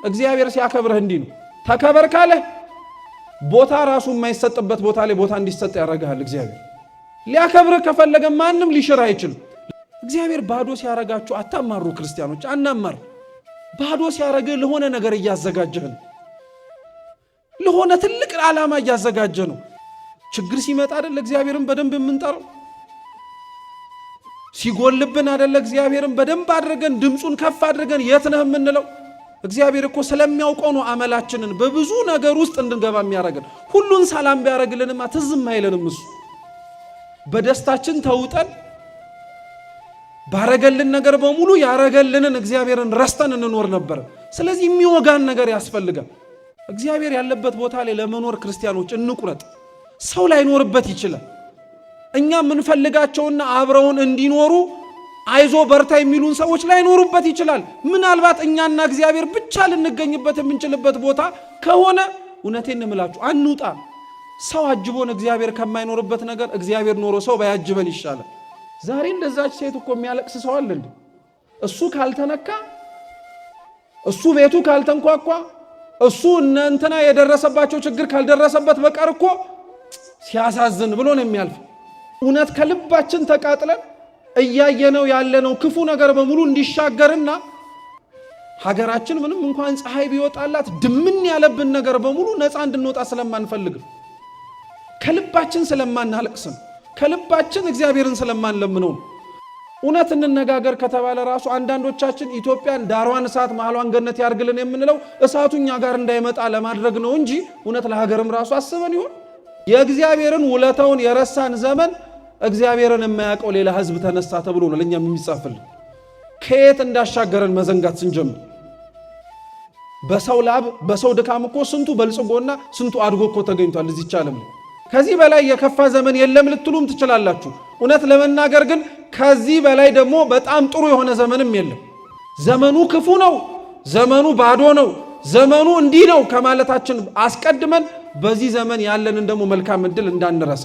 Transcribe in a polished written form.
እግዚአብሔር ሲያከብርህ እንዲህ ነው። ተከበር ካለ ቦታ ራሱ የማይሰጥበት ቦታ ላይ ቦታ እንዲሰጥ ያደርጋል። እግዚአብሔር ሊያከብርህ ከፈለገ ማንም ሊሽር አይችልም። እግዚአብሔር ባዶ ሲያረጋችሁ አታማሩ ክርስቲያኖች፣ አናማር። ባዶ ሲያረግህ ለሆነ ነገር እያዘጋጀህ ነው። ለሆነ ትልቅ ዓላማ እያዘጋጀህ ነው። ችግር ሲመጣ አይደል እግዚአብሔርን በደንብ የምንጠራው? ሲጎልብን አይደል እግዚአብሔርን በደንብ አድርገን ድምጹን ከፍ አድርገን የት ነህ የምንለው? እግዚአብሔር እኮ ስለሚያውቀው ነው አመላችንን በብዙ ነገር ውስጥ እንድንገባ የሚያረጋግጥ። ሁሉን ሰላም ቢያረግልንማ ትዝም አይለንም። እሱ በደስታችን ተውጠን ባረገልን ነገር በሙሉ ያረገልንን እግዚአብሔርን ረስተን እንኖር ነበር። ስለዚህ የሚወጋን ነገር ያስፈልጋል። እግዚአብሔር ያለበት ቦታ ላይ ለመኖር ክርስቲያኖች እንቁረጥ። ሰው ላይኖርበት ይችላል። እኛ የምንፈልጋቸውና አብረውን እንዲኖሩ አይዞ በርታ የሚሉን ሰዎች ላይኖሩበት ይችላል። ምናልባት እኛና እግዚአብሔር ብቻ ልንገኝበት የምንችልበት ቦታ ከሆነ እውነቴን እምላችሁ አንውጣ። ሰው አጅቦን እግዚአብሔር ከማይኖርበት ነገር እግዚአብሔር ኖሮ ሰው ባያጅበን ይሻላል። ዛሬ እንደዛች ሴት እኮ የሚያለቅስ ሰው አለ እንዴ? እሱ ካልተነካ፣ እሱ ቤቱ ካልተንኳኳ፣ እሱ እንትና የደረሰባቸው ችግር ካልደረሰበት በቀር እኮ ሲያሳዝን ብሎ ነው የሚያልፍ። እውነት ከልባችን ተቃጥለን እያየነው ያለነው ክፉ ነገር በሙሉ እንዲሻገርና ሀገራችን ምንም እንኳን ፀሐይ ቢወጣላት ድምን ያለብን ነገር በሙሉ ነፃ እንድንወጣ ስለማንፈልግ፣ ከልባችን ስለማናለቅስም፣ ከልባችን እግዚአብሔርን ስለማንለምነው። እውነት እንነጋገር ከተባለ ራሱ አንዳንዶቻችን ኢትዮጵያን ዳሯን እሳት መሃሏን ገነት ያርግልን የምንለው እሳቱ እኛ ጋር እንዳይመጣ ለማድረግ ነው እንጂ እውነት ለሀገርም ራሱ አስበን ይሆን? የእግዚአብሔርን ውለታውን የረሳን ዘመን እግዚአብሔርን የማያውቀው ሌላ ህዝብ ተነሳ ተብሎ ነው ለኛም የሚጻፍልን። ከየት እንዳሻገረን መዘንጋት ስንጀምር በሰው ላብ በሰው ድካም እኮ ስንቱ በልጽጎና ስንቱ አድጎ እኮ ተገኝቷል እዚህ ዓለም። ከዚህ በላይ የከፋ ዘመን የለም ልትሉም ትችላላችሁ። እውነት ለመናገር ግን ከዚህ በላይ ደግሞ በጣም ጥሩ የሆነ ዘመንም የለም። ዘመኑ ክፉ ነው፣ ዘመኑ ባዶ ነው፣ ዘመኑ እንዲህ ነው ከማለታችን አስቀድመን በዚህ ዘመን ያለንን ደግሞ መልካም ዕድል እንዳንረሳ